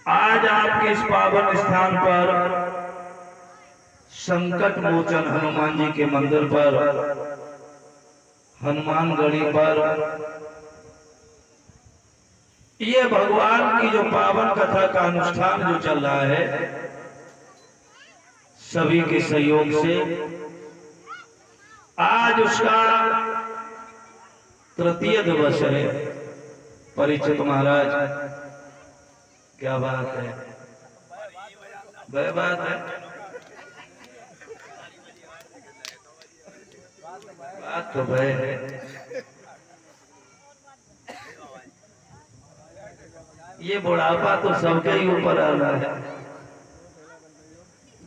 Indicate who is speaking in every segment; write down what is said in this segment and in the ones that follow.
Speaker 1: आज आपके इस पावन स्थान पर संकट मोचन हनुमान जी के मंदिर पर, हनुमानगढ़ी पर ये भगवान की जो पावन कथा का अनुष्ठान जो चल रहा है, सभी के सहयोग से आज उसका तृतीय दिवस है। परिचित महाराज, क्या बात है, वह बात है, बात तो वह है। ये बुढ़ापा तो सबके ही ऊपर आ रहा है।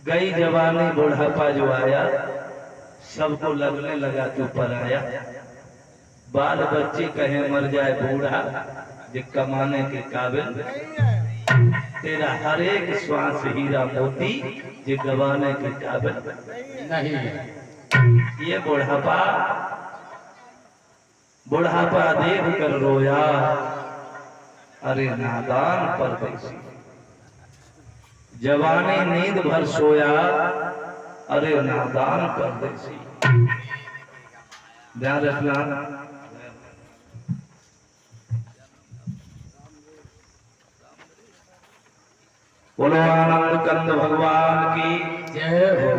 Speaker 1: गई जवानी बुढ़ापा जो आया, सबको लगने लगा तू पर आया। बाल बच्चे कहे मर जाए बूढ़ा, जो कमाने के काबिल। तेरा हर एक श्वास हीरा मोती, जो गवाने के काबिल नहीं। ये बुढ़ापा देख कर रोया, अरे नादान परदेसी। जवानी नींद भर सोया, अरे नादान परदेसी। ध्यान रखना। बोलो आनंद कंद भगवान की जय हो।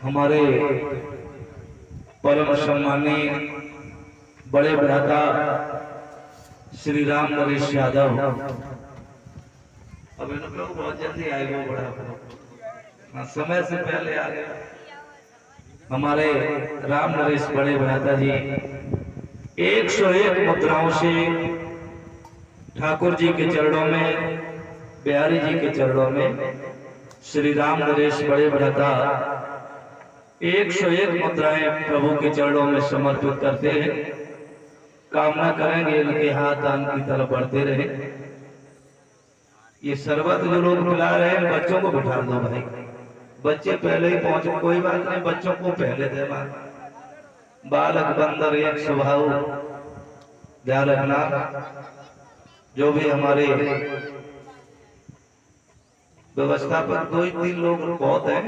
Speaker 1: हमारे परम सम्मानीय बड़े भ्राता श्री राम नरेश यादव, अब इन लोग बहुत जल्दी आए, वो बड़ा समय से पहले आ गए। हमारे राम नरेश बड़े भ्राता जी 101 मुद्राओं से ठाकुर जी के चरणों में, बिहारी जी के चरणों में श्री राम नरेश बड़े भ्राता 101 मुद्राएं प्रभु के चरणों में समर्पित करते हैं। कामना करेंगे इनके हाथ दान की तरफ बढ़ते रहे। ये शरबत जो लोग पिला रहे हैं, बच्चों को बिठा दो भाई, बच्चे पहले ही पहुंचे, कोई बात नहीं, बच्चों को पहले देना। बालक बंदर एक स्वभाव, ध्यान रखना। जो भी हमारे व्यवस्थापक 2-3 लोग बहुत हैं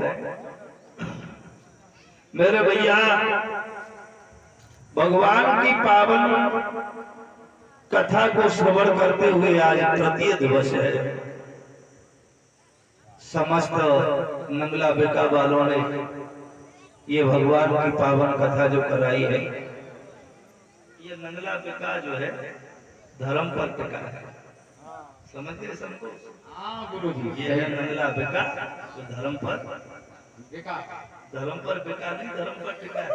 Speaker 1: मेरे भैया। भगवान की पावन कथा को श्रवण करते हुए आज तृतीय दिवस है। समस्त नंगला बेका वालों ने ये भगवान की पावन कथा जो कराई है, ये नंगला बेका जो है धर्म पर टिका है। समझते सबको? हाँ गुरु जी, ये है नंगला बेका तो धर्म पर बिका नहीं, धर्म पर टिका है।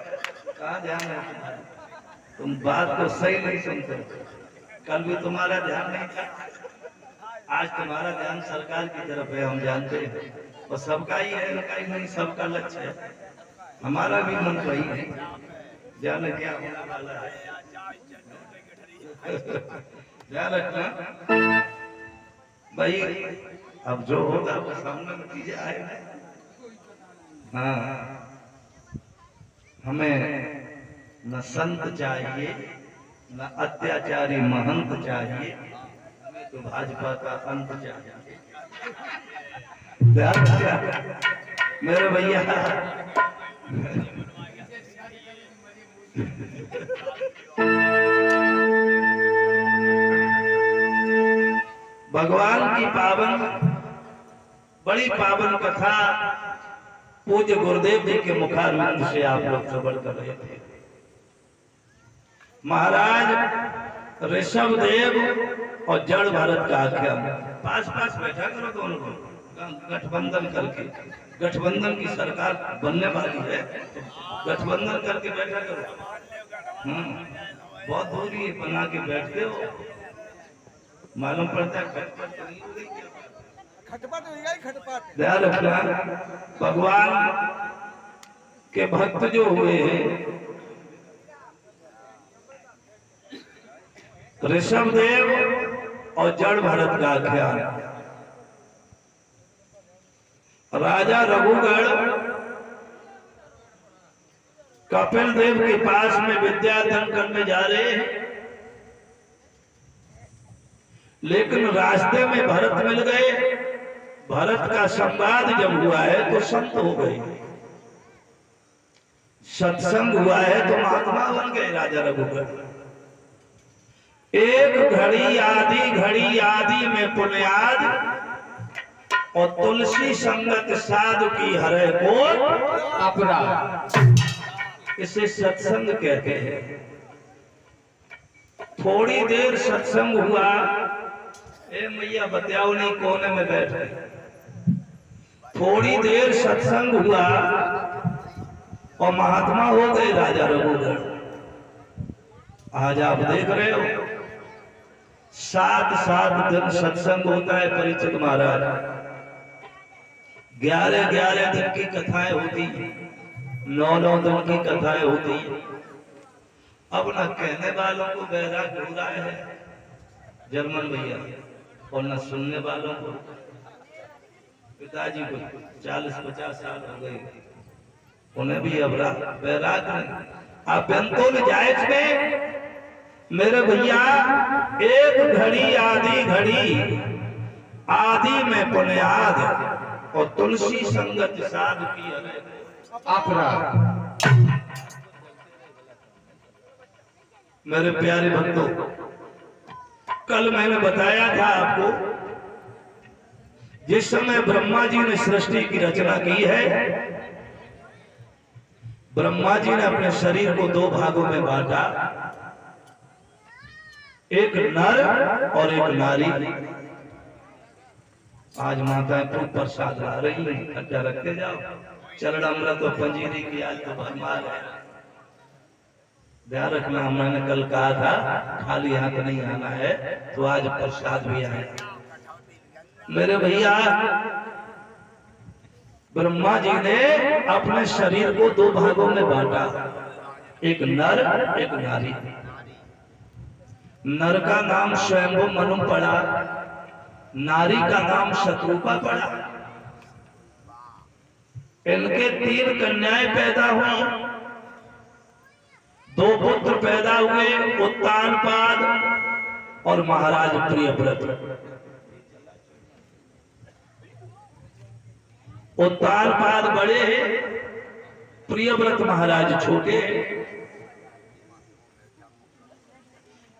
Speaker 1: कहाँ ध्यान है तुम्हारा? तुम बात को सही नहीं सुनते। कल भी तुम्हारा ध्यान नहीं था, आज तुम्हारा ध्यान सरकार की तरफ है, हम जानते हैं। और सबका ही है, इनका ही नहीं, सबका लक्ष्य है। हमारा भी मन वही है, ध्यान क्या होने वाला है। ध्यान रखना भाई, अब जो होगा वो सामने नतीजा आएगा। हाँ, हमें न संत चाहिए, न अत्याचारी महंत चाहिए, हमें तो भाजपा का अंत चाहिए। मेरे भैया, भगवान की बड़ी पावन कथा पूज्य गुरुदेव जी के मुखारविंद से आप लोग श्रवण कर रहे थे। महाराज ऋषभ देव और जड़ भरत का आख्यान। पास पास बैठा करो दोनों को, गठबंधन करके। गठबंधन की सरकार बनने वाली है, गठबंधन करके बैठा करो। बहुत दूरी बना के बैठते हो, मालूम पड़ता है खटपट। ध्यान रखना, भगवान के भक्त जो हुए हैं, ऋषभ देव और जड़ भरत का आख्यान। राजा रघुगढ़ कपिल देव के पास में विद्याधन करने जा रहे हैं। लेकिन रास्ते में भरत मिल गए। भरत का संवाद जब हुआ है तो संत हो गए, सत्संग हुआ है तो महात्मा बन गए राजा रघुवर। एक घड़ी आदि में पुण्याद, और तुलसी संगत साधु की हरे को अपराध। इसे सत्संग कहते हैं। थोड़ी देर सत्संग हुआ, ए मैया बताओ नहीं कोने में बैठे। थोड़ी देर सत्संग हुआ और महात्मा हो गए राजा रघुवर। आज आप देख रहे हो 7 दिन सत्संग होता है परिचित महाराज। 11 दिन की कथाएं होती, 9 दिन की कथाएं होती। अब न कहने वालों को बैराग हो रहा है जर्मन भैया, और न सुनने वालों को। पिताजी को 40-50 साल हो गए, उन्हें भी अब बैराग नहीं। आप बेंतोल जायज में मेरे भैया, एक घड़ी आदि में पुण्याद, और तुलसी संगत साधु की अपराध। मेरे प्यारे भक्तों, कल मैंने बताया था आपको, जिस समय ब्रह्मा जी ने सृष्टि की रचना की है, ब्रह्मा जी ने अपने शरीर को 2 भागों में बांटा, एक नर और एक नारी। आज माताएं खूब प्रसाद ला रही हैं, इकट्ठा रखते जाओ। चरण अमृत और पंजीरी की आज तो भरमार है। ध्यान रखना, मैंने कल कहा था खाली हाथ नहीं आना है, तो आज प्रसाद भी आए। मेरे भैया, ब्रह्मा जी ने अपने शरीर को 2 भागों में बांटा, एक नर एक नारी। नर का नाम स्वयंभू मनु पड़ा, नारी का नाम शत्रुपा पड़ा। इनके 3 कन्याएं पैदा हुई, 2 पुत्र पैदा हुए, उत्तानपाद और महाराज प्रियव्रत। उत्तानपाद बड़े, प्रियव्रत महाराज छोटे।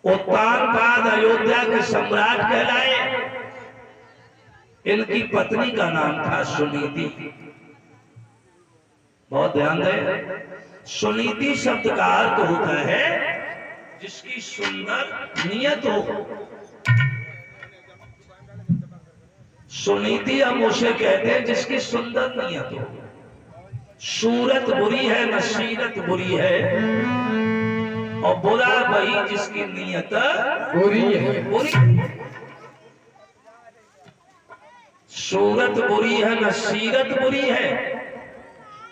Speaker 1: उत्तानपाद अयोध्या के सम्राट कहलाए। इनकी पत्नी का नाम था सुनीति। बहुत ध्यान दें, सुनीति शब्द का अर्थ होता है जिसकी सुंदर नियत हो। सुनीति हम उसे कहते हैं जिसकी सुंदर नियत हो। सूरत बुरी है न सीरत बुरी है, और बुरा वही जिसकी नियत बुरी है। सूरत बुरी है न सीरत बुरी है,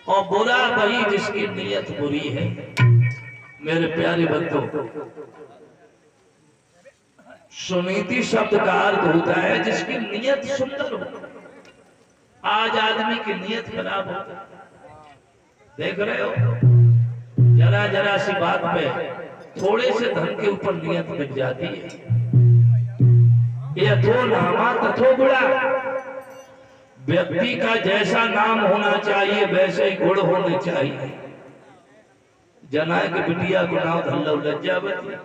Speaker 1: और बुरा वही जिसकी नियत बुरी है। मेरे प्यारे बच्चों, सुनीति शब्द का अर्थ होता है जिसकी नियत सुंदर हो। आज आदमी की नियत खराब हो, देख रहे हो, जरा सी बात पे थोड़े से धन के ऊपर नियत बिक जाती है। ये थो नामा तथो गुड़ा। व्यक्ति का जैसा नाम होना चाहिए वैसे ही गुण होने चाहिए। जनाए कि बिटिया को नाम धल्लो लज्जावती।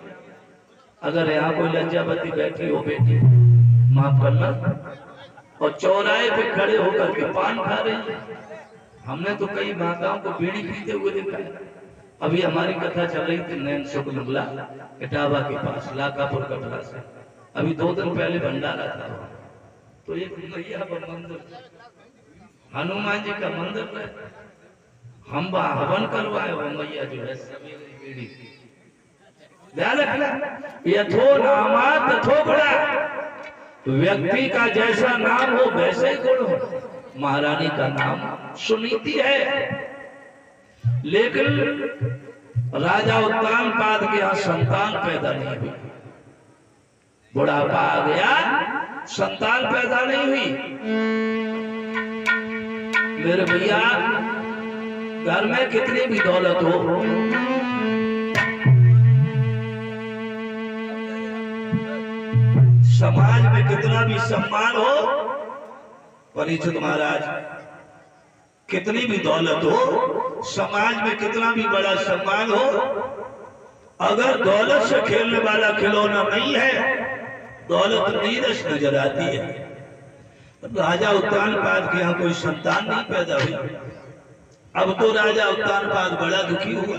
Speaker 1: अगर यहाँ कोई लज्जावती बैठी हो बेटी, माफ करना, और चौराहे पे खड़े होकर के पान खा रही है। हमने तो कई माताओं को बीड़ी पीते हुए देखा है। अभी हमारी कथा चल रही थी नैन शुक्ला इटावा के पास, लाकापुर कटरा से। अभी 2 दिन पहले भंडारा था, तो एक मैया का मंदिर, हनुमान जी का मंदिर है, हम वहां हवन करवाए। वो मैया जो है सवेरे बीड़ी, ध्यान रखना, यथो नामा तथो गुणा। व्यक्ति का जैसा नाम हो वैसे ही गुण हो। महारानी का नाम सुनीति है, लेकिन राजा उत्तानपाद के यहाँ संतान पैदा नहीं हुई। बुढ़ापा आ गया, संतान पैदा नहीं हुई। मेरे भैया, घर में कितनी भी दौलत हो, समाज में कितना भी सम्मान हो, परीक्षित महाराज, कितनी भी दौलत हो, समाज में कितना भी बड़ा सम्मान हो, अगर दौलत से खेलने वाला खिलौना नहीं है, दौलत नीरस नजर आती है। राजा उत्तानपाद के यहाँ कोई संतान नहीं पैदा हुई। अब तो राजा उत्तानपाद बड़ा दुखी हुआ।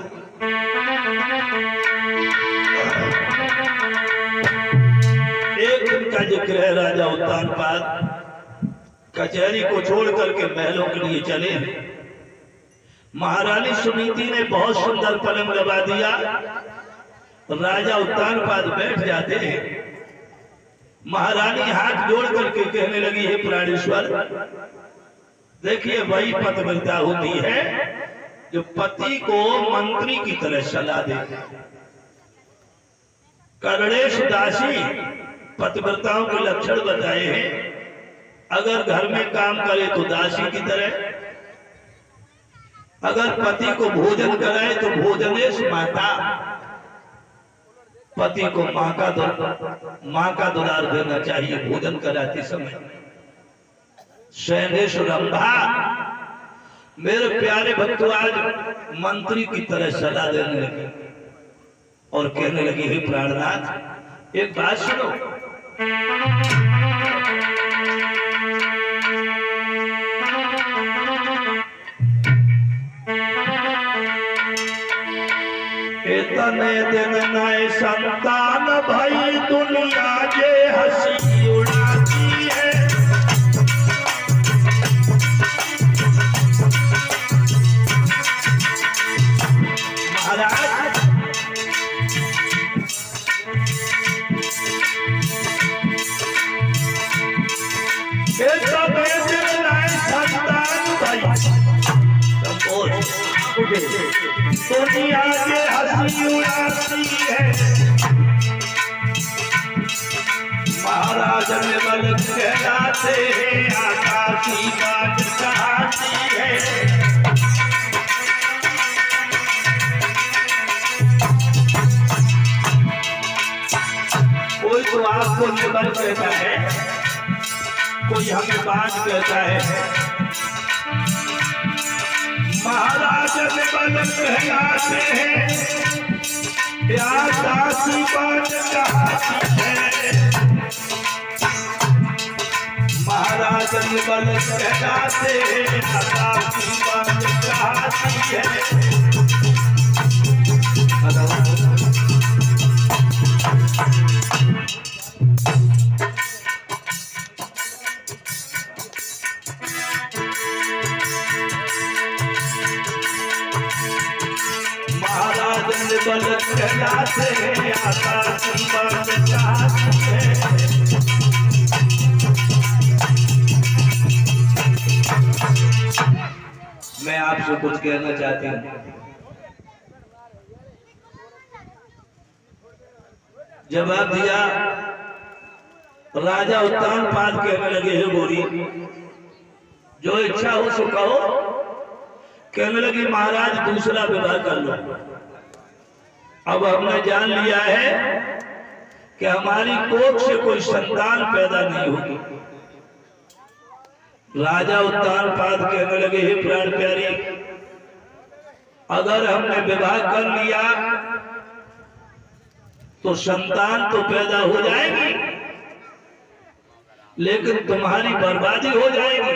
Speaker 1: एक दिन का जिक्र है, राजा उत्तानपाद कचहरी को छोड़ करके महलों के लिए चले। महारानी सुनीति ने बहुत सुंदर पलंग लगा दिया। राजा उत्तानपाद बैठ जाते हैं। महारानी हाथ जोड़ करके कहने लगी, हे प्राणेश्वर, देखिए वही पतिव्रता होती है जो पति को मंत्री की तरह सलाह दे। कर्णेश दासी पतिव्रताओं के लक्षण बताए हैं। अगर घर में काम करे तो दासी की तरह, अगर पति को भोजन कराए तो भोजनेश माता, पति को माँ का दुलार देना चाहिए भोजन कराते समय। शैलेश रंभा, मेरे प्यारे भक्तों, आज मंत्री की तरह सलाह देने लगी और कहने लगी, हे प्राणनाथ, एक बात सुनो। इतने दिन नए संतान भाई, दुनिया जे हंसी उड़ाती है। महाराज, इतने दिन नए संतान भाई, दुनिया के हंसी उड़ाती है। महाराज ने बल कहलाते हैं, आकाशी बात कहती है। कोई तो आपको निबल कहता है, कोई हमें बात कहता है। महाराज ने बल कहलाते हैं, आकाशी बात कहती है। महाराज ने बल कहलाते हैं, आकाशी बात कहती है। बल कहलाते हैं, आकाशी बात कहती है। मैं आपसे कुछ कहना चाहती हूँ। जवाब दिया। राजा उत्तानपाद कहने लगे, हे गोरी, जो इच्छा हो सो कहो। कहने लगी, महाराज दूसरा विवाह कर लो। अब हमने जान लिया है कि हमारी कोख से कोई संतान पैदा नहीं होगी। राजा उत्तानपाद कहने लगे, हे प्राण प्यारी, अगर हमने विवाह कर लिया तो संतान तो पैदा हो जाएगी, लेकिन तुम्हारी बर्बादी हो जाएगी।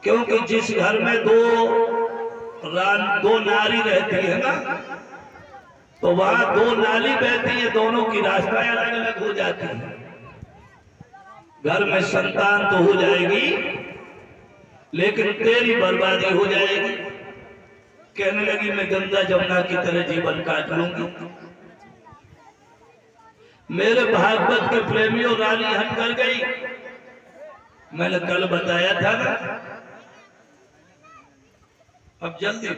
Speaker 1: क्योंकि जिस घर में दो नारी रहती है ना, तो वहां दो नाली बहती है, दोनों की रास्ताएं अलग अलग हो जाती हैं। घर में संतान तो हो जाएगी, लेकिन तेरी बर्बादी हो जाएगी। कहने लगी, मैं गंगा जमुना की तरह जीवन काट लूंगी। मेरे भागवत के प्रेमियों, रानी हट कर गई। मैंने कल बताया था ना, अब जल्दी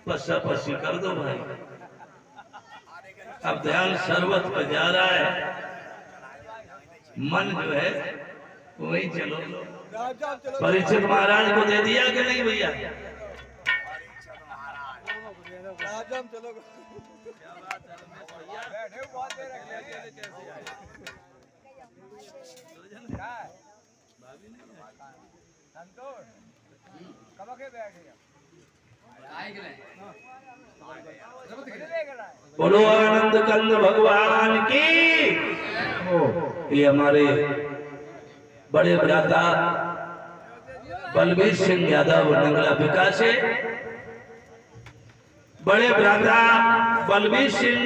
Speaker 1: पस्सा पस्सी कर दो भाई। अब ध्यान सर्वत पर जा रहा है, मन जो है वही चलो। परीक्षित महाराज को दे दिया कि नहीं भैया? बोलो आनंद कंद भगवान की। ये हमारे बड़े भ्राता बलबीर सिंह यादव नंगला विकास है। बड़े भ्राता बलबीर सिंह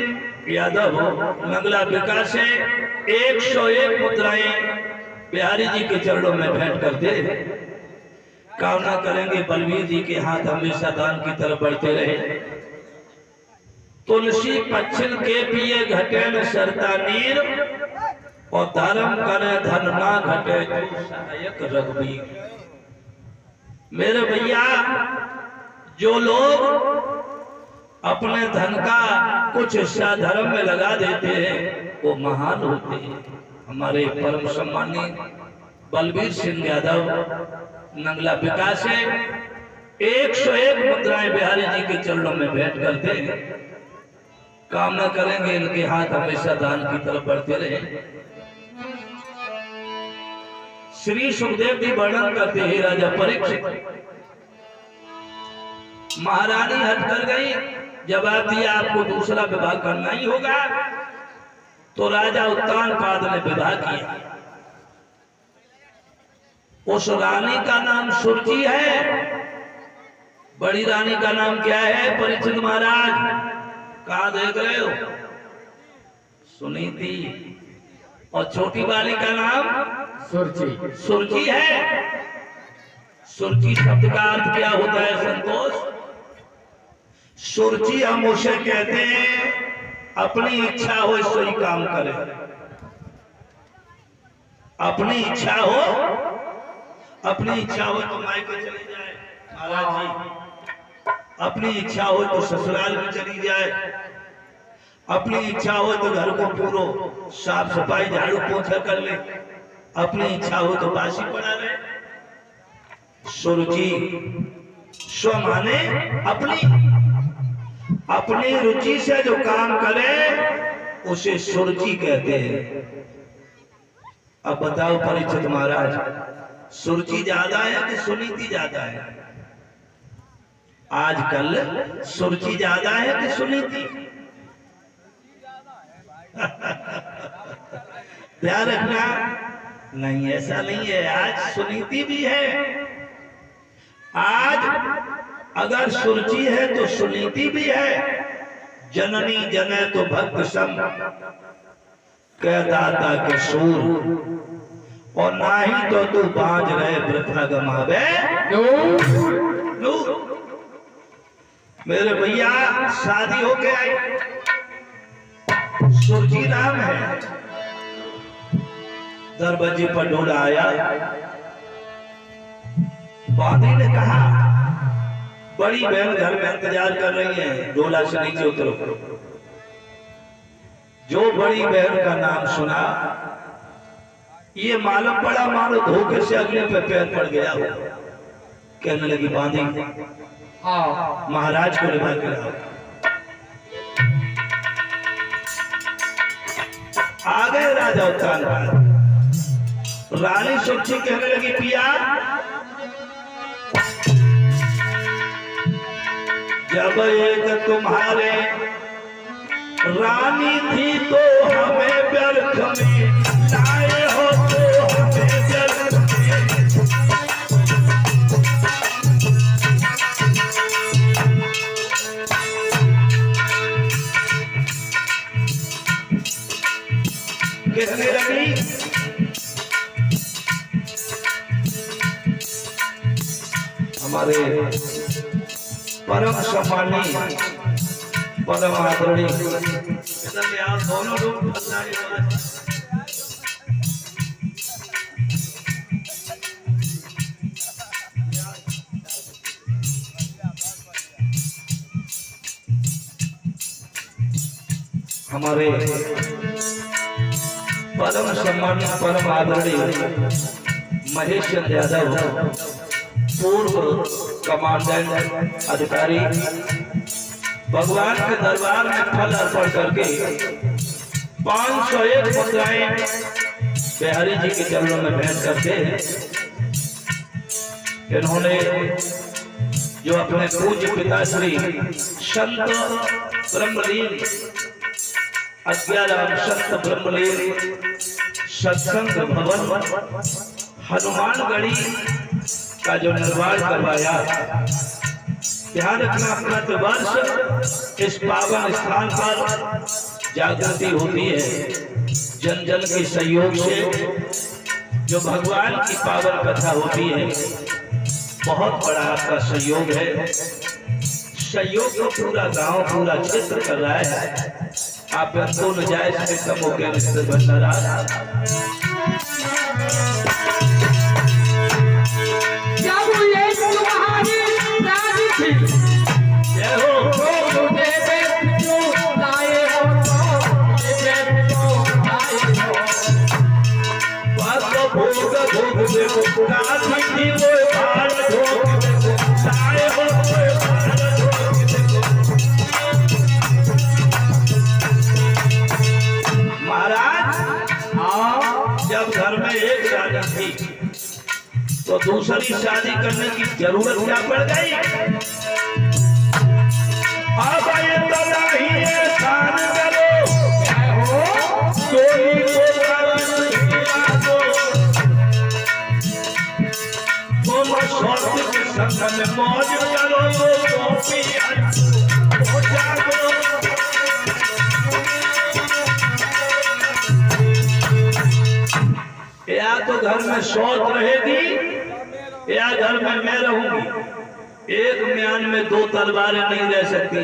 Speaker 1: यादव नंगला विकास है। 101 मुद्राएं बिहारी जी के चरणों में भेंट करते कामना करेंगे बलबीर जी के हाथ हमेशा दान की तरफ बढ़ते रहे। तुलसी पच्छिन के पिए घटे न सरता नीर और धर्म करे धन ना घटे तो सहायक रघुवीर। मेरे भैया जो लोग अपने धन का कुछ हिस्सा धर्म में लगा देते हैं वो महान होते हैं। हमारे परम सम्मानित बलबीर सिंह यादव नंगला विकास है। 101 मुद्राएं बिहारी जी के चरणों में भेंट करते हैं। कामना करेंगे इनके हाथ हमेशा दान की तरफ बढ़ते रहे। श्री सुखदेव जी वर्णन करते हैं राजा परीक्षित महारानी हट कर गई। जवाब दिया आपको दूसरा विवाह करना ही होगा। तो राजा उत्तानपाद ने विवाह किया। उस रानी का नाम सुरजी है। बड़ी रानी का नाम क्या है परीक्षित महाराज? कहा देख रहे हो? सुनीति। और छोटी वाली का नाम सुरजी। सुरजी है। सुरजी शब्द का अर्थ क्या होता है संतोष? सुरजी हम उसे कहते हैं अपनी इच्छा हो सो ही काम करे। अपनी इच्छा हो तो मायके चली जाए महाराज जी। अपनी इच्छा हो तो ससुराल में चली जाए। अपनी इच्छा हो तो घर को पूरा साफ सफाई झाड़ू पोछा कर ले। अपनी इच्छा हो तो बासी पड़ा रहे। सुरुचि स्व माने अपनी रुचि से जो काम करे उसे सुरुचि कहते हैं। अब बताओ परीक्षित महाराज, सुरुचि ज्यादा है कि सुनीति ज्यादा है? आजकल सुरुचि ज्यादा है कि सुनीति? ध्यान रखना, नहीं ऐसा नहीं है। आज सुनीति भी है। आज अगर सुरुचि है तो सुनीति भी है। जननी जने तो भक्त सम कह दाता के सूर और ना ही तो तू बाज रहे वृथा गमावे। मेरे भैया शादी हो के आई, सुरजी नाम है। दरवाजे पर ढोला आया। बांदी ने कहा बड़ी बहन घर में इंतजार कर रही है, ढोला से नीचे उतरो। जो बड़ी बहन का नाम सुना ये मालूम पड़ा मानो धोखे से अगले पे पैर पड़ गया हो। कहने लगी बांदी महाराज को लिवा के लाओ। आ गए राजा उत्तानपाद। रानी सुरजी कहने लगी पिया जब एक तुम्हारे रानी थी तो हमें व्यर्थ में लाए हो, तो हमें व्यर्थ कहने लगी हमारे परम सम्मानी परम आदरणीय दोनों लोग हमारे परम सम्मानित परम आदरणीय महेश चंद्र यादव पूर्व कमांडेंट अधिकारी भगवान के दरबार में फल अर्पण करके 501 मुद्राएं बिहारी जी के चरणों में भेंट करते हैं। इन्होंने जो अपने पूज्य पिताश्री संत ब्रह्मलीन अज्ञाराम संत ब्रह्मलीन सत्संग भवन हनुमानगढ़ी का जो निर्माण करवाया, ध्यान रखना प्रतिवर्ष इस पावन स्थान पर जागृति होती है। जन जन के सहयोग से जो भगवान की पावन कथा होती है, बहुत बड़ा आपका सहयोग है। सहयोग को पूरा गांव पूरा क्षेत्र कर रहा है। आप तो नजायज में कम हो गए रिश्ते भंडारा। जय हो महाराज। जब घर में एक शादी थी तो दूसरी शादी करने की जरूरत क्या पड़ गई? अब ये तलाही शान करो चोरी को स्वार्थ के संग में मौज करो तो जागो। या तो घर में शौच रहेगी या घर में मैं रहूंगी। एक म्यान में दो तलवारें नहीं रह सकती।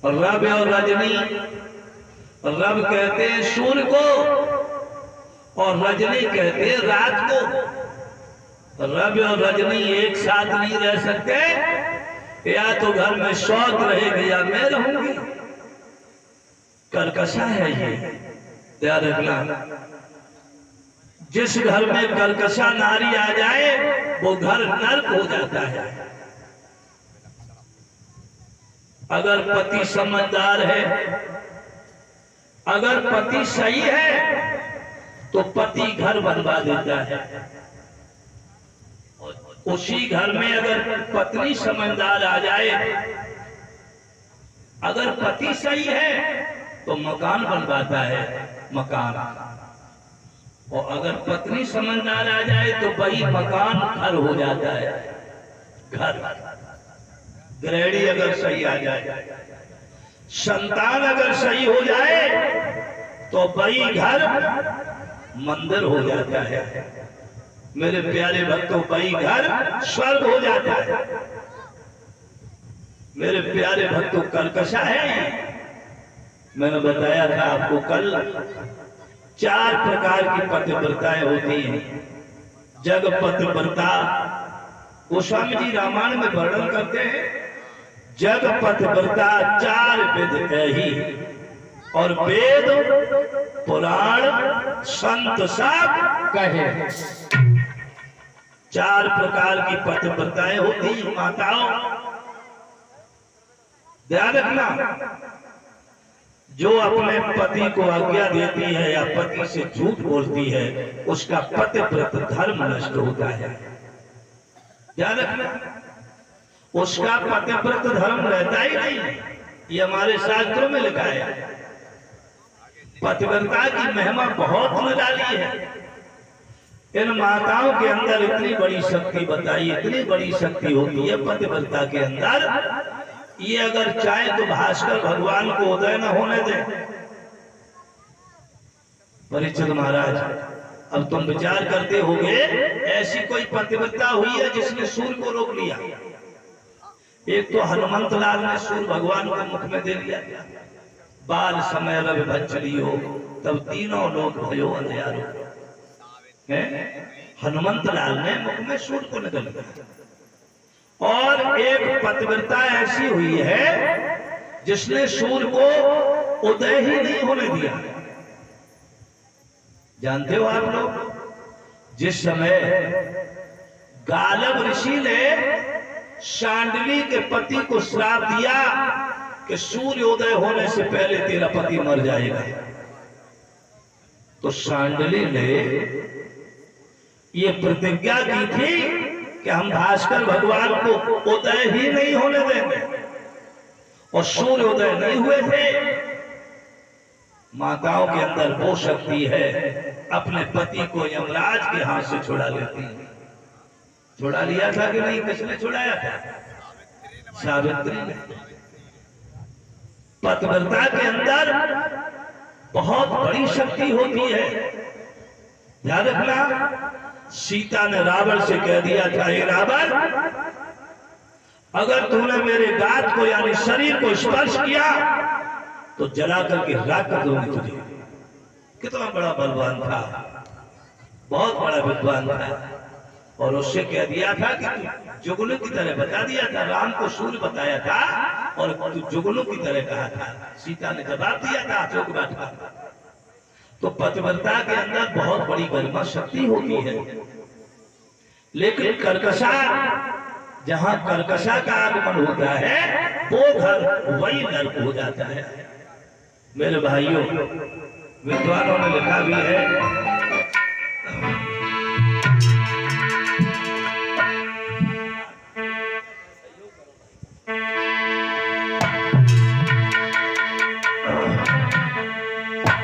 Speaker 1: रब और रजनी, रब कहते हैं सूर्य को और रजनी कहते हैं रात को। रब और रजनी एक साथ नहीं रह सकते। या तो घर में शौच रहेगी या मैं रहूंगी। कर्कशा है ये, ध्यान रखना। जिस घर में कर्कशा नारी आ जाए वो घर नर्क हो जाता है। अगर पति समझदार है, अगर पति सही है तो पति घर बनवा देता है। उसी घर में अगर पत्नी समझदार आ जाए, अगर पति सही है तो मकान बनवाता है, मकान। और अगर पत्नी समझदार आ जाए तो वही मकान घर हो जाता है, घर। गृहिणी अगर सही आ जाए, संतान अगर सही हो जाए तो वही घर मंदिर हो जाता है। मेरे प्यारे भक्तों, वही घर स्वर्ग हो जाता है। मेरे प्यारे भक्तों, कर्कशा है। मैंने बताया था आपको कल, 4 प्रकार की पतिव्रताएं होती हैं। जग पतिव्रता, गोस्वामी जी रामायण में वर्णन करते हैं। जग पतिव्रता 4 विध कही, और वेद पुराण संत सब कहे। 4 प्रकार की पतिव्रताएं होती हैं माताओं, ध्यान रखना। जो अपने पति को आज्ञा देती है या पति से झूठ बोलती है, उसका पतिव्रत धर्म नष्ट होता है। ध्यान रखना, उसका पतिव्रत धर्म रहता ही नहीं। ये हमारे शास्त्रों में लिखा है। पतिव्रता की महिमा बहुत निराली है। इन माताओं के अंदर इतनी बड़ी शक्ति बताई, इतनी बड़ी शक्ति होती है पतिव्रता के अंदर। ये अगर चाहे तो भास्कर भगवान को उदय न होने दे। परीक्षित महाराज, अब तुम विचार करते होगे, ऐसी कोई पतिव्रता हुई है जिसने सूर्य को रोक लिया? एक तो हनुमंत लाल ने सूर्य भगवान को मुख में दे लिया। बाल समय रवि भज्जलियो, तब तीनों लोग भयो अंधियारो। हनुमंत लाल ने मुख में सूर्य को निकल दिया। और एक पतिव्रता ऐसी हुई है जिसने सूर्य को उदय ही नहीं होने दिया। जानते हो आप लोग, जिस समय गालब ऋषि ने शांडली के पति को श्राप दिया कि सूर्योदय होने से पहले तेरा पति मर जाएगा, तो सांडली ने ये प्रतिज्ञा की थी कि हम भास्कर भगवान को उदय ही नहीं होने देंगे, और सूर्योदय नहीं हुए थे। माताओं के अंदर वो शक्ति है, अपने पति को यमराज के हाथ से छुड़ा लेती है। छुड़ा लिया था कि नहीं? किसने छुड़ाया था? सावित्री ने। पतिव्रता के अंदर बहुत बड़ी शक्ति होती है। याद रखना, सीता ने रावण से कह दिया था, हे रावण, अगर तूने मेरे गात को यानी शरीर को स्पर्श किया तो जला करके राख कर दूंगी तुझे। कितना बड़ा बलवान था, बहुत बड़ा विद्वान था। और उससे कह दिया था कि तू जुगनू की तरह बता दिया था, राम को सूर्य बताया था और तू जुगनू की तरह कहा था। सीता ने जवाब दिया था अशोक बैठा। तो पतिव्रता के अंदर बहुत बड़ी गरिमा शक्ति होती है। लेकिन कर्कशा, जहां कर्कशा का आगमन होता है वो घर वही नर्क हो जाता है। मेरे भाइयों, विद्वानों ने लिखा भी है,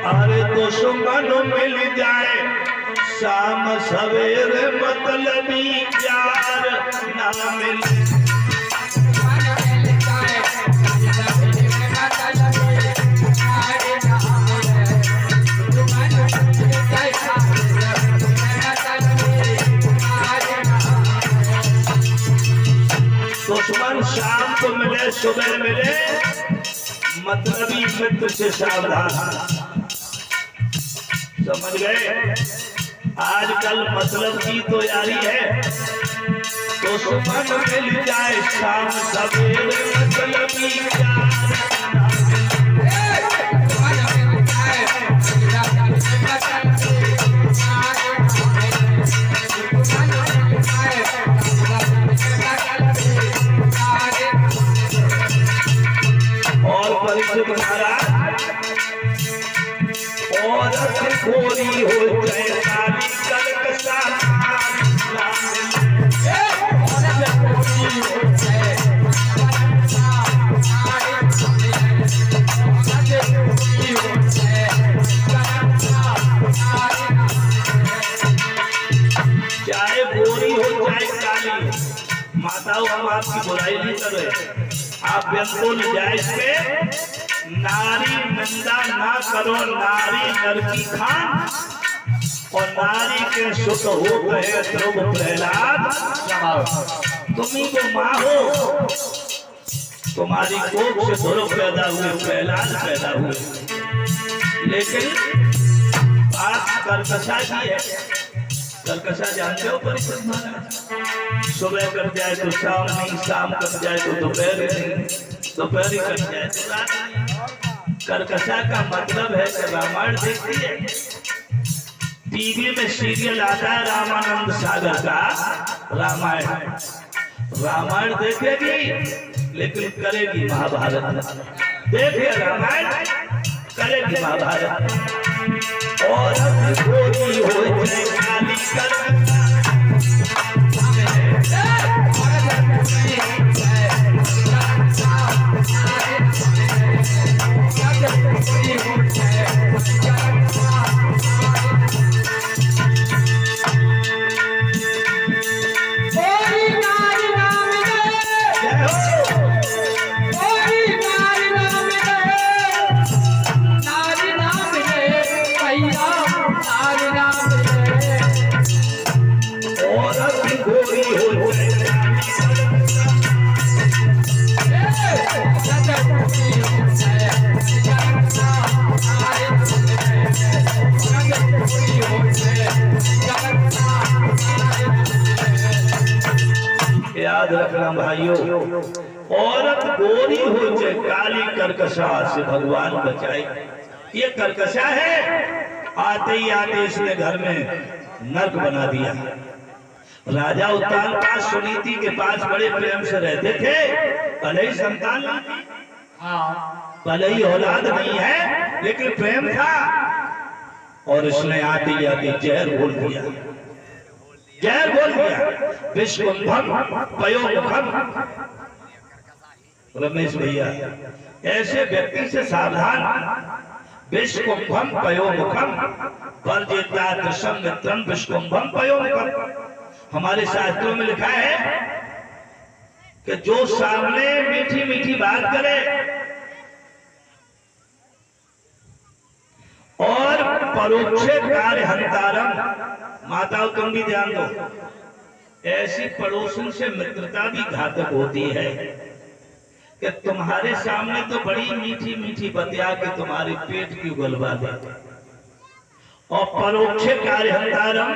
Speaker 1: अरे दुश्मन मिल जाए शाम सवेरे मतलबी यार ना मिले। दुश्मन शाम को मिले सुबह मिले, मतलबी मित्र से सावधान। समझ गए? आजकल मतलब की तो यारी है, दुश्मन मिल जाए शाम सवेरे मतलबी यार। और परिचित महाराज, औरत गोरी हो जाए काली कर्कशा, चाहे गोरी हो चाहे काली। माताओं, हम आपकी बुराई नहीं कर रहे, आप बिल्कुल जायज पे नारी निंदा ना करो। नारी नरकी खान और नारी के सुत हो गए ध्रुव प्रहलाद। तुम्ही तो माँ हो, तुम्हारी कोख से ध्रुव पैदा हुए, प्रहलाद पैदा हुए। लेकिन बात कर्कशा की है। कर्कशा जानते हो परिचित महाराज? सुबह कट जाए तो शाम नहीं, शाम कट जाए तो दोपहर नहीं, दोपहर कट जाए तो रात नहीं। कर्कशा का मतलब है कि रामायण देखती है, टीवी में सीरियल आता है रामानंद सागर का रामायण। रामायण देखेगी लेकिन करेगी महाभारत। देखिए रामायण, करेगी महाभारत। और गोरी हो जाए काली कर्कशा, याद रखना भाइयों, औरत गोरी हो चाहे काली कर्कशा से भगवान बचाए। ये कर्कशा है, आते ही आते इसने घर में नर्क बना दिया। राजा उत्तानपाद सुनीति के पास बड़े प्रेम से रहते थे, भले ही संतान भले ही औलाद नहीं है लेकिन प्रेम था। और इसने आते आते जहर बोल दिया, जहर बोल दिया। विष्कुंभम पयोमुखम। रमेश भैया, ऐसे व्यक्ति से सावधान। विष्कुंभम पयोमुखम वर्जेत्यादृशम मित्रम विष्कुंभम पयोमुखम। हमारे शास्त्रों में लिखा है कि जो सामने मीठी मीठी बात करे और परोक्षे कार्य हंतारम। माताओं तुम भी ध्यान दो, ऐसी पड़ोसन से मित्रता भी घातक होती है कि तुम्हारे सामने तो बड़ी मीठी मीठी बतिया के तुम्हारे पेट की उगलवा दे, और परोक्षे कार्य हंतारम,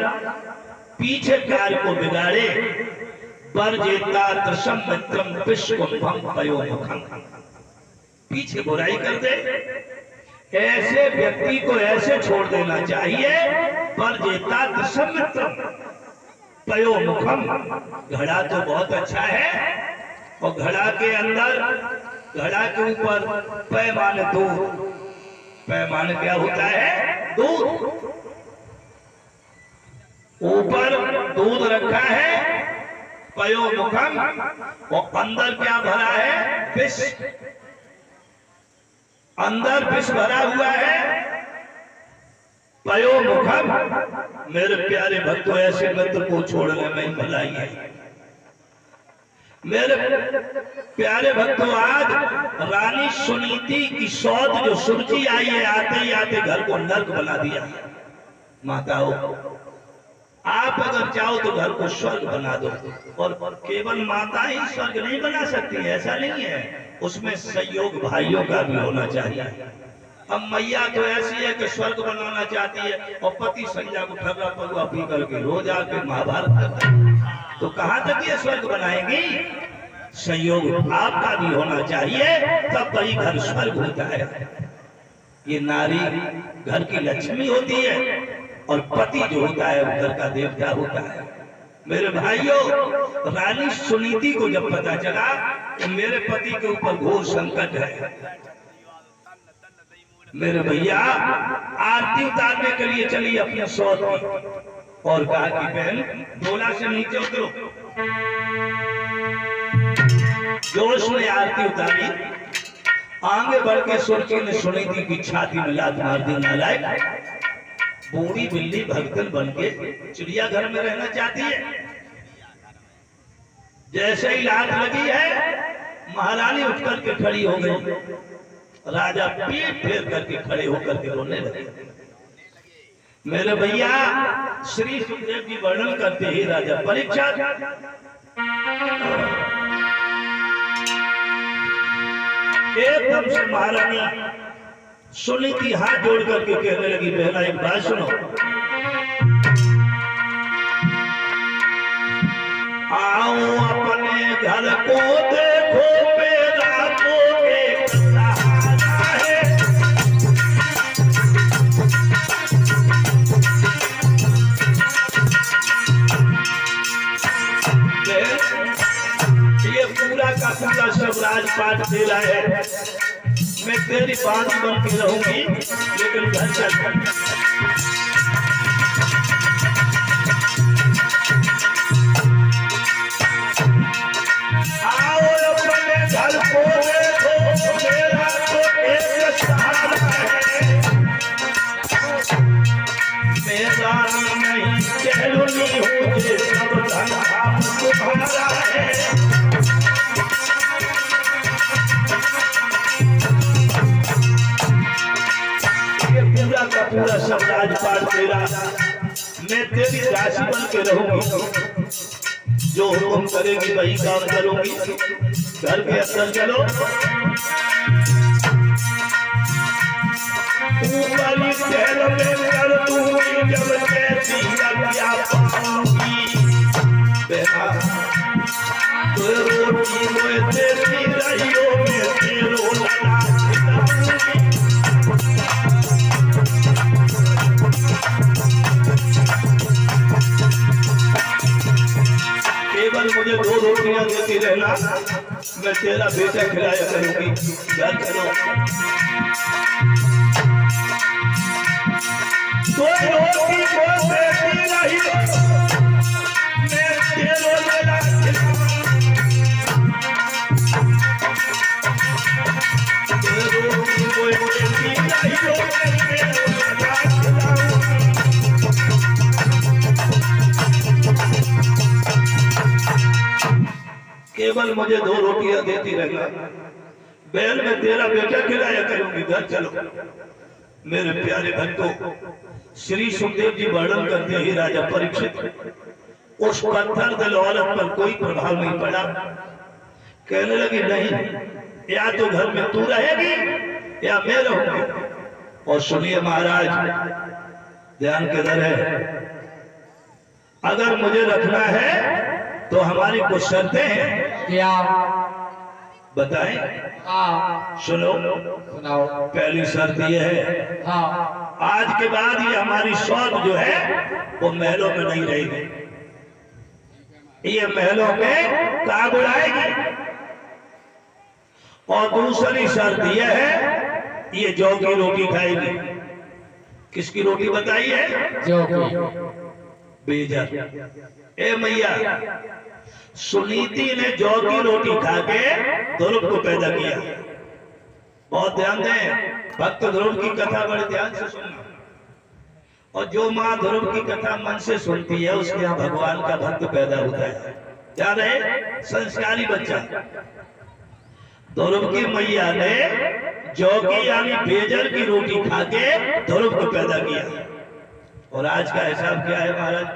Speaker 1: पीछे कार्य को बिगाड़े। वर्जेत्यादृशम मित्रम विष्कुंभम पयोमुखम, पीछे बुराई कर दे। ऐसे व्यक्ति को ऐसे छोड़ देना चाहिए। वर्जेत्यादृशम मित्रम पयोमुखम। घड़ा तो बहुत अच्छा है, और घड़ा के अंदर, घड़ा के ऊपर पैमाने दूध, पैमाने क्या होता है? दूध। ऊपर दूध रखा है पयोमुखम, और अंदर क्या भरा है? विष। अंदर विष भरा हुआ है पयोमुखम। मेरे प्यारे भक्तों, ऐसे मित्र को छोड़ने में भलाई है। मेरे प्यारे भक्तों, आज रानी सुनीति की सौत जो सुरजी आई है, आते ही आते घर को नर्क बना दिया। माताओं, आप अगर चाहो तो घर को स्वर्ग बना दो, और केवल माता ही स्वर्ग नहीं बना सकती, ऐसा नहीं है, उसमें सहयोग भाइयों का भी होना चाहिए। अब मैया तो ऐसी है कि स्वर्ग बनाना चाहती है, और पति संध्या को ठर्रा पगुआ पी करके रोज आके महाभारत करता है, तो कहां तक ये स्वर्ग बनाएंगी? सहयोग आपका भी होना चाहिए, तब वही घर स्वर्ग होता है। ये नारी घर की लक्ष्मी होती है, और पति जो होता है वो घर का देवता होता है। मेरे भाइयों, रानी सुनीति को जब पता चला कि मेरे पति के ऊपर घोर संकट है, मेरे भैया आरती उतारने के लिए चली अपने सौत की, और कहा कि बहन डोला से नीचे उतरो। जोश में आरती उतारी, आगे बढ़ के सुरजी ने सुनीति की छाती में लात मार दी। नालायक, बूढ़ी बिल्ली भगतन बन के चिड़ियाघर में रहना चाहती है। जैसे ही लात लगी है, महारानी उठ करके खड़ी हो गई। राजा पीठ फेर करके खड़े होकर के रोने लगे। मेरे भैया, श्री सुखदेव जी वर्णन करते ही राजा परीक्षित एकदम से महारानी सुनीति हाथ जोड़ करके कहने लगी, बहना एक बात सुनो, आओ अपने घर को देखो, मेरा तो एक सहारा है। ये पूरा का पूरा सब राजपाट तेरा है। मैं तेरी बात बन के रहूंगी, लेकिन घर चल। आओ अपने घर को देखो, मेरा तो एक सहारा है। मेरा नहीं चैलुनी हूँ, ये सब धन तुम्हारा है। पूरा सब राजपाट तेरा, मैं तेरी दासी बन के रहूंगी, जो हुक्म करेगी वही काम करूंगी। घर के अंदर चलो, ऊपरी शहर में कर दूंगी जब कैसी आज्ञा पाऊंगी। बेटा तो रोटी में तेरी रहियो में तेरो लड़ा खिलाऊंगी। केवल मुझे 2 रोटियां देती रहना, मैं तेरा बेटा खिलाया करूंगी। घर चलो। तो रोटी को देती नहीं मैं तेरो लेला रोटी को देती नहीं केवल मुझे 2 रोटियां देती रहना, बैल में तेरा बेटा खिलाया करूंगी, घर चलो। मेरे प्यारे भक्तों, श्री सुखदेव जी वर्णन करते ही राजा परीक्षित उस पत्थर दिल औरत पर कोई प्रभाव नहीं पड़ा। कहने लगी नहीं, या तो घर में तू रहेगी या मैं रहूंगी। और सुनिए महाराज, ध्यान किधर है, अगर मुझे रखना है तो हमारी कुछ शर्तें हैं।
Speaker 2: क्या
Speaker 1: बताएं? सुनो,
Speaker 2: सुनाओ।
Speaker 1: पहली शर्त यह है, आज के बाद ये हमारी शौक जो है वो महलों में नहीं रहेगी, ये महलों में काग उड़ाएगी। और दूसरी शर्त यह है, ये जौ की रोटी खाएगी। किसकी रोटी बताइए?
Speaker 2: जौ की।
Speaker 1: बेजर। ए मैया, सुनीति ने जौ की रोटी खा के ध्रुव को पैदा किया। बहुत ध्यान दें, भक्त ध्रुव की कथा बड़े ध्यान से सुनना। और जो माँ ध्रुव की कथा मन से सुनती है उसके यहाँ भगवान का भक्त पैदा होता है। क्या रहे? संस्कारी बच्चा। ध्रुव की मैया ने जौ की यानी बेजर की रोटी खा के ध्रुव को पैदा किया। और आज का हिसाब क्या है महाराज?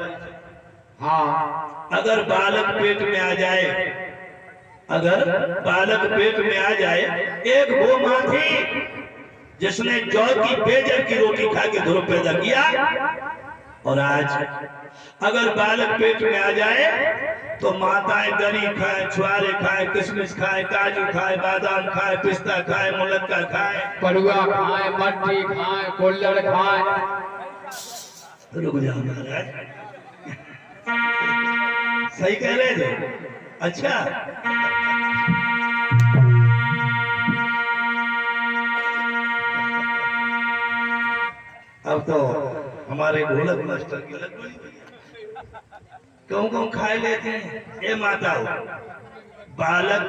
Speaker 1: अगर बालक पेट में आ जाए, अगर बालक पेट में आ जाए, एक वो मां थी जिसने जौ की बेजर की रोटी खा के ध्रुव पैदा किया। और आज अगर बालक पेट में आ जाए तो माताएं गरी खाए, छुआरे खाए, किशमिश खाए, काजू खाए, बादाम खाए, पिस्ता खाए, मुलक्का खाए,
Speaker 2: पड़ुआ खाए, मट्टी खाए, कुल्हड़ खाए।
Speaker 1: रुक जाओ महाराज, सही कह रहे थे। अच्छा, अब तो हमारे ढोलक मास्टर की लग बड़ी कहूँ खाए लेते हैं। ये माता हो, बालक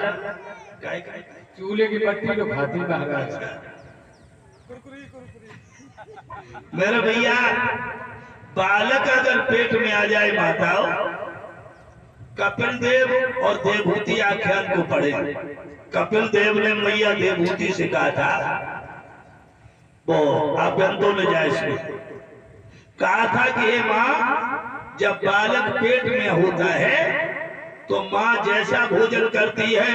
Speaker 1: काय
Speaker 2: चूल्हे की पट्टी तो खाती महाराज।
Speaker 1: मेरे भैया, बालक अगर पेट में आ जाए माताओ, कपिल देव और देवभूति आख्यान को पढ़े। कपिल देव ने मैया देवभूति से कहा था, वो आभ्यंतों ने जाए इसमें कहा था कि हे माँ, जब बालक पेट में होता है तो माँ जैसा भोजन करती है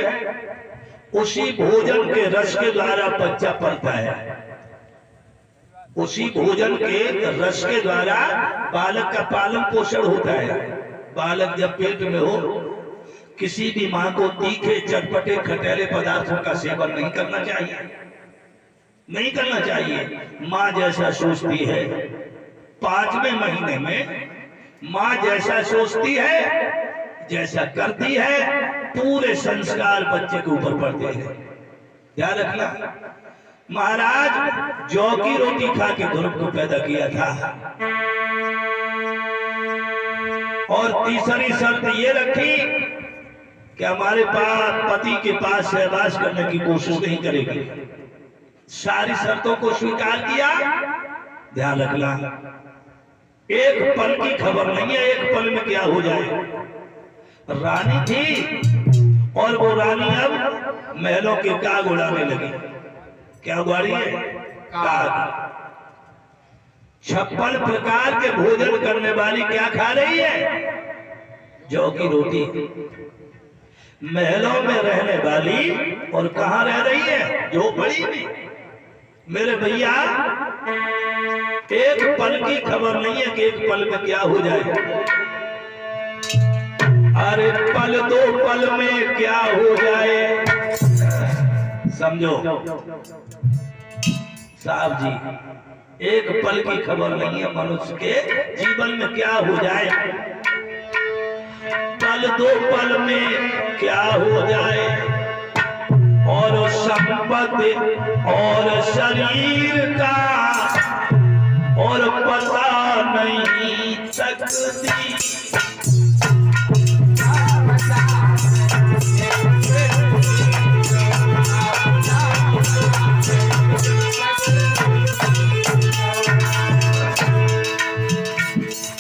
Speaker 1: उसी भोजन के रस के द्वारा बच्चा पलता है। उसी भोजन के रस के द्वारा बालक का पालन पोषण होता है। बालक जब पेट में हो, किसी भी मां को तीखे, चटपटे, खटेले पदार्थों का सेवन नहीं करना चाहिए, नहीं करना चाहिए। मां जैसा सोचती है, 5वें महीने में मां जैसा सोचती है, जैसा करती है, पूरे संस्कार बच्चे के ऊपर पड़ते हैं। ध्यान रखना। महाराज जौ की रोटी खा के ध्रुव को पैदा किया था। और तीसरी शर्त ये रखी कि हमारे पास पति के पास सहवास करने की कोशिश नहीं करेगी। सारी शर्तों को स्वीकार किया। ध्यान रखना, एक पल की खबर नहीं है, एक पल में क्या हो जाए। रानी थी और वो रानी अब महलों के काग उड़ाने लगी। क्या उगाड़ी है? काग। 56 प्रकार के भोजन करने वाली क्या खा रही है? जौ की रोटी। महलों में रहने वाली और कहां रह रही है? झोपड़ी में। मेरे भैया, एक पल की खबर नहीं है कि एक पल में क्या हो जाए। अरे पल 2 पल में क्या हो जाए, समझो साहब जी। एक पल की खबर नहीं है मनुष्य के जीवन में क्या हो जाए। पल 2 पल में क्या हो जाए। और संपत्ति और शरीर का और पता नहीं सकती।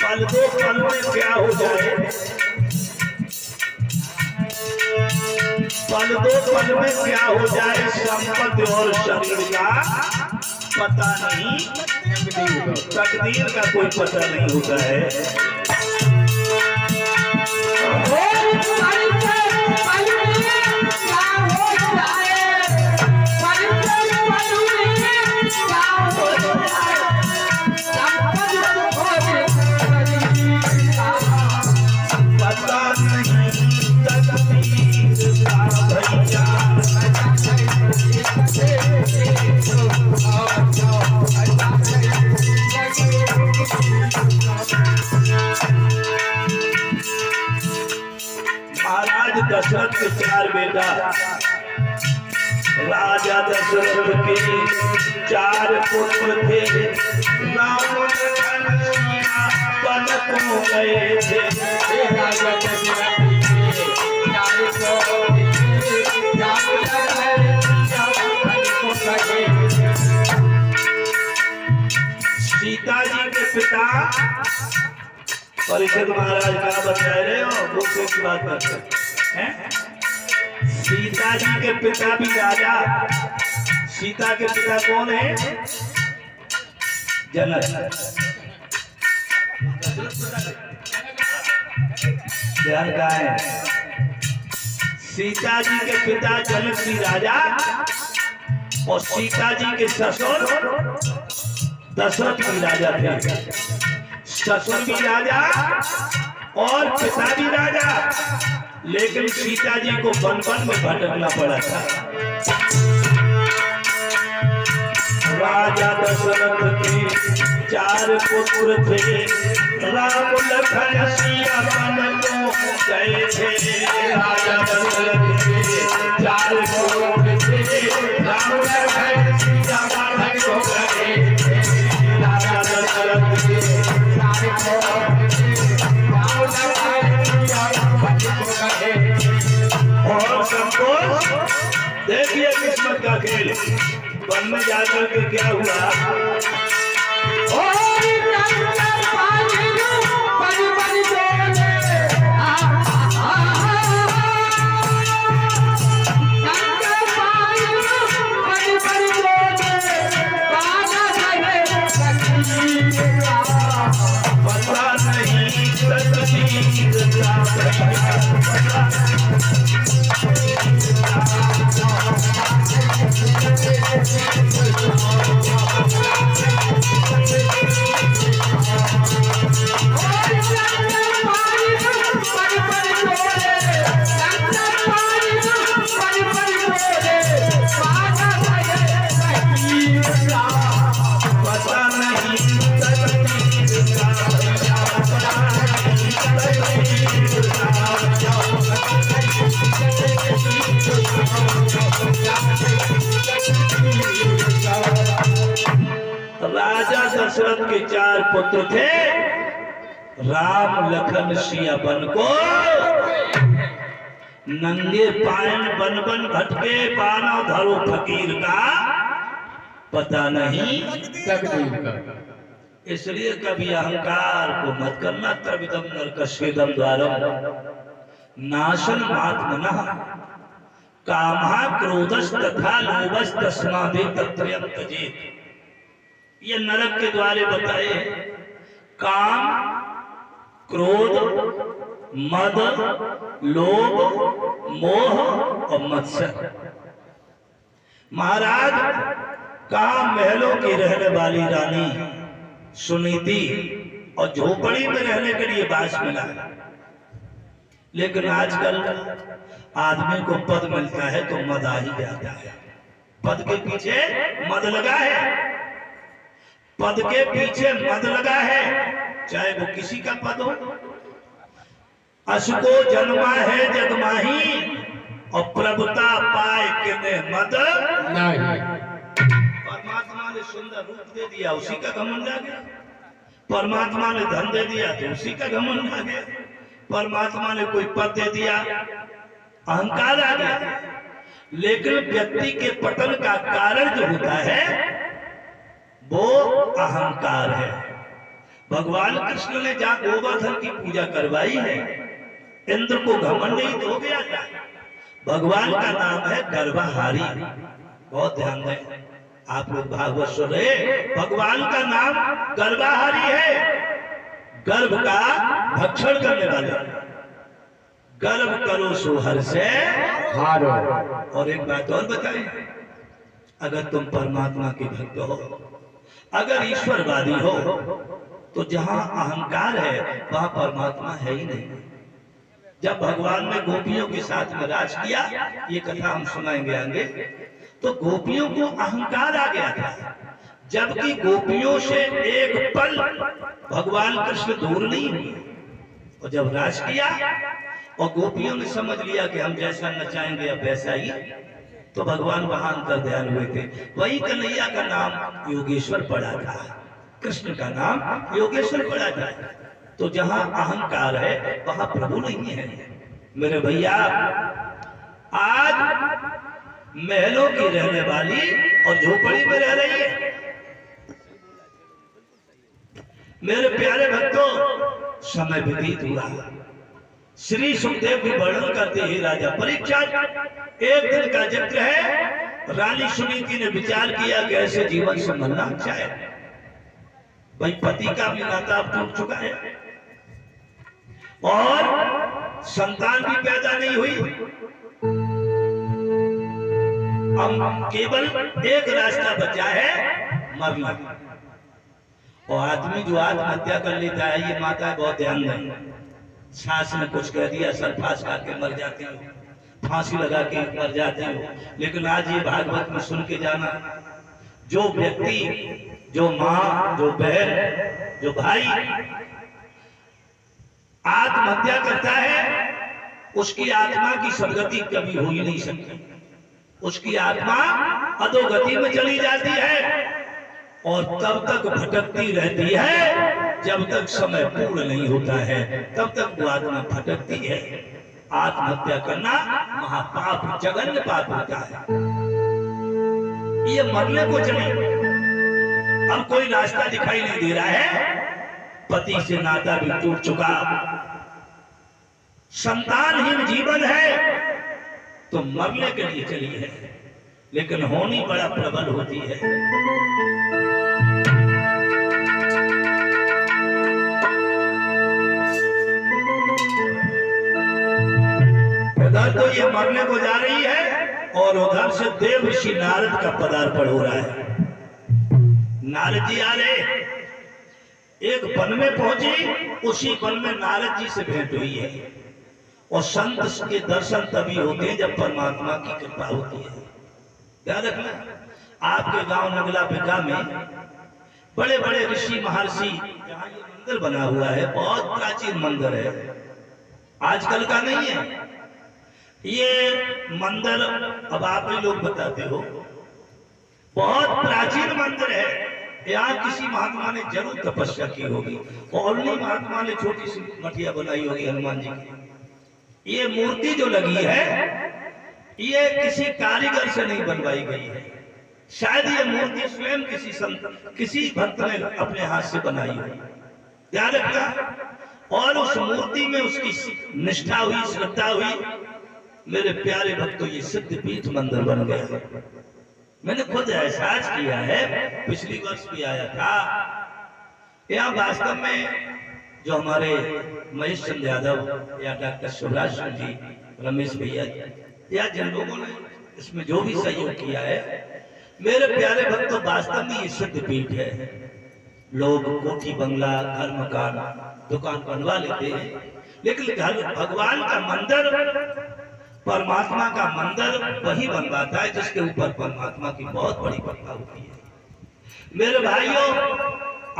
Speaker 1: पल दो पल में क्या हो जाए, पल दो पल में क्या हो जाए, संपत्ति और शरीर का पता नहीं, तकदीर का कोई पता नहीं होता है। महाराज दशरथ के 4 बेटा, राजा दशरथ के 4 पुत्र थे। राम लखन सीता वन को गए थे।
Speaker 2: राजा दशरथ के 4
Speaker 1: सीता जी के पिता परिषद महाराज क्या बता रहे हो, दूसरे की बात करते हैं। सीता जी के पिता भी राजा। सीता के पिता कौन है? जनक। ध्यान का है, सीता जी के पिता जनक जी राजा और सीता जी के ससुर दशरथ भी राजा थे। ससुर भी राजा और पिता भी राजा, लेकिन सीता जी को वन वन में भटकना पड़ा था। राजा दशरथ के 4 पुत्र थे। राम लखन सीता वन को गए थे। राजा दशरथ के 4 पुत्र थे। राम लखन सीता वन को गए थे। राजा दशरथ के और संतोष देखिए किस्मत का खेल। वन में जाकर के क्या हुआ, पता नहीं तकदीर का। राजा दशरथ के 4 पुत्र थे। राम लखन सिया वन को नंगे पायन बन बन भटके। पाना धरो फकीर का पता नहीं
Speaker 2: तकदीर का।
Speaker 1: इसलिए कभी अहंकार को मत करना। तविदम नरकस्वेदम द्वारम नाशन मात्मनः कामः क्रोधस् तथा लोभस् तस्मादे तत्रयं त्यजेत्। ये नरक के द्वारे बताए। काम, क्रोध, मद, लोभ, मोह और मत्सर। महाराज काम महलों की रहने वाली रानी सुनीति और झोपड़ी में रहने के लिए बास मिला, लेकिन आजकल आदमी को पद मिलता है तो मद आ ही जाता है। पद के पीछे मद लगा है, पद के पीछे मद लगा है, चाहे वो किसी का पद हो। असको जन्मा है जगमाही और प्रभुता पाए किने मद नहीं। परमात्मा ने सुंदर रूप दे दिया, उसी का घमंड आ गया। परमात्मा ने धन दे दिया तो उसी का घमंड आ गया, परमात्मा ने कोई पद दे दिया अहंकार आ गया। लेकिन व्यक्ति के पतन का कारण जो होता है वो अहंकार है। भगवान कृष्ण ने जहां गोवर्धन की पूजा करवाई है, इंद्र को घमंड ही हो गया था। भगवान का नाम है गर्भहारी, बहुत ध्यान दें आप लोग भागवत सुन रहे, भगवान का नाम गर्भहारी है, गर्भ का भक्षण करने वाले। गर्भ करो सुहर से
Speaker 2: हारो।
Speaker 1: और एक बात और बताएं, अगर तुम परमात्मा के भक्त हो, अगर ईश्वरवादी हो, तो जहां अहंकार है वहां परमात्मा है ही नहीं। जब भगवान ने गोपियों के साथ में राज किया, ये कथा हम सुनाएंगे आगे, तो गोपियों को अहंकार आ गया था, जबकि गोपियों से एक पल भगवान कृष्ण दूर नहीं हुए। और जब राज किया और गोपियों ने समझ लिया कि हम जैसा नचाएंगे अब वैसा ही, तो भगवान वहां अंतर्ध्यान हुए थे। वही कन्हैया का नाम योगेश्वर पड़ा था, कृष्ण का नाम योगेश्वर पड़ा था। तो जहां अहंकार है वहां प्रभु नहीं है। मेरे भैया, आज महलों की रहने वाली और झोपड़ी में रह रही है। मेरे प्यारे भक्तों, समय व्यतीत हुआ। श्री सुखदेव भी वर्णन करते हैं, राजा परीक्षित, एक दिन का जिक्र है, रानी सुनीति ने विचार किया कि ऐसे जीवन से मरना अच्छा है। भाई पति का भी नाता अब टूट चुका है और संतान भी पैदा नहीं हुई, अब केवल एक रास्ता बचा है, मरना। और आदमी जो आत्महत्या कर लेता है, ये माता बहुत ध्यान दें, सास ने कुछ कह दिया, सरफास करके मर जाते हो, फांसी लगा के मर जाते हो। लेकिन आज ये भागवत में सुन के जाना, जो व्यक्ति, जो माँ, जो बहन, जो भाई आत्महत्या करता है, उसकी आत्मा की सदगति कभी हो ही नहीं सकती। उसकी आत्मा अधोगति में चली जाती है और तब तक भटकती रहती है, जब तक समय पूर्ण नहीं होता है तब तक वो आत्मा भटकती है। आत्महत्या करना महापाप, जघन्य पाप होता है। ये मरने को चली, अब कोई रास्ता दिखाई नहीं दे रहा है, पति से नाता भी टूट चुका, संतानहीन जीवन है, तो मरने के लिए चली है, लेकिन होनी बड़ा प्रबल होती है। इधर तो ये मरने को जा रही है और उधर से देव ऋषि नारद का पदार्पण हो रहा है। नारद जी आ रहे, एक वन में पहुंची, उसी वन में नारद जी से भेंट हुई है। और संत के दर्शन तभी होते हैं जब परमात्मा की कृपा होती है। ध्यान रखना, आपके गांव नगला बिका में बड़े बड़े ऋषि महर्षि, जहां ये मंदिर बना हुआ है, बहुत प्राचीन मंदिर है, आजकल का नहीं है ये मंदिर। अब आप ही लोग बताते हो, बहुत प्राचीन मंदिर है। यहाँ किसी महात्मा ने जरूर तपस्या की होगी, और उन्हीं महात्मा ने छोटी सी मठिया बनाई होगी हनुमान जी की। ये मूर्ति जो लगी है, ये किसी कारीगर से नहीं बनवाई गई है, शायद ये मूर्ति स्वयं किसी संत, किसी भक्त ने अपने हाथ से बनाई है। ध्यान रखना, और उस मूर्ति में उसकी निष्ठा हुई, श्रद्धा हुई। मेरे प्यारे भक्तों, ये सिद्ध पीठ मंदिर बन गया। मैंने खुद एहसास किया है, पिछली वर्ष भी आया था यहाँ। वास्तव में जो हमारे महेश चंद्र यादव या डॉक्टर शिवराज सिंह जी, रमेश भैया या जिन लोगों ने इसमें जो भी सहयोग किया है, मेरे प्यारे भक्तों, वास्तव में ये सिद्ध पीठ है। लोग कोठी बंगला, घर मकान, दुकान बनवा लेते हैं, लेकिन घर भगवान का मंदिर, परमात्मा का मंदिर वही बनवाता है जिसके ऊपर परमात्मा की बहुत बड़ी कृपा होती है। मेरे भाइयों,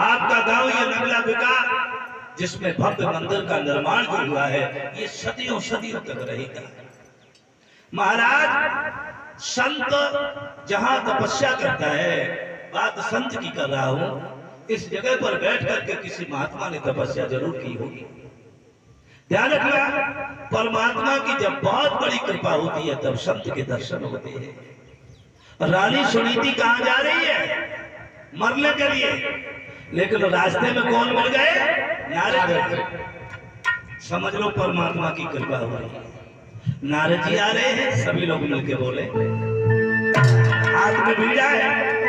Speaker 1: आपका गांव ये नगला बिका, जिसमें भव्य मंदिर का निर्माण जो हुआ है, ये सदियों सदियों तक रहेगा। महाराज, संत जहां तपस्या करता है, बात संत की कर रहा हूं, इस जगह पर बैठ करके किसी महात्मा ने तपस्या जरूर की होगी। ध्यान रखना, परमात्मा की जब बहुत बड़ी कृपा होती है तब संत के दर्शन होते हैं। रानी सुनीति कहां जा रही है? मरने के लिए, लेकिन रास्ते में कौन मिल गए? नारद। समझ लो परमात्मा की कृपा हो रही है। नारद जी आ रहे हैं, सभी लोग मिलके बोले हाथ में भिड़ जाए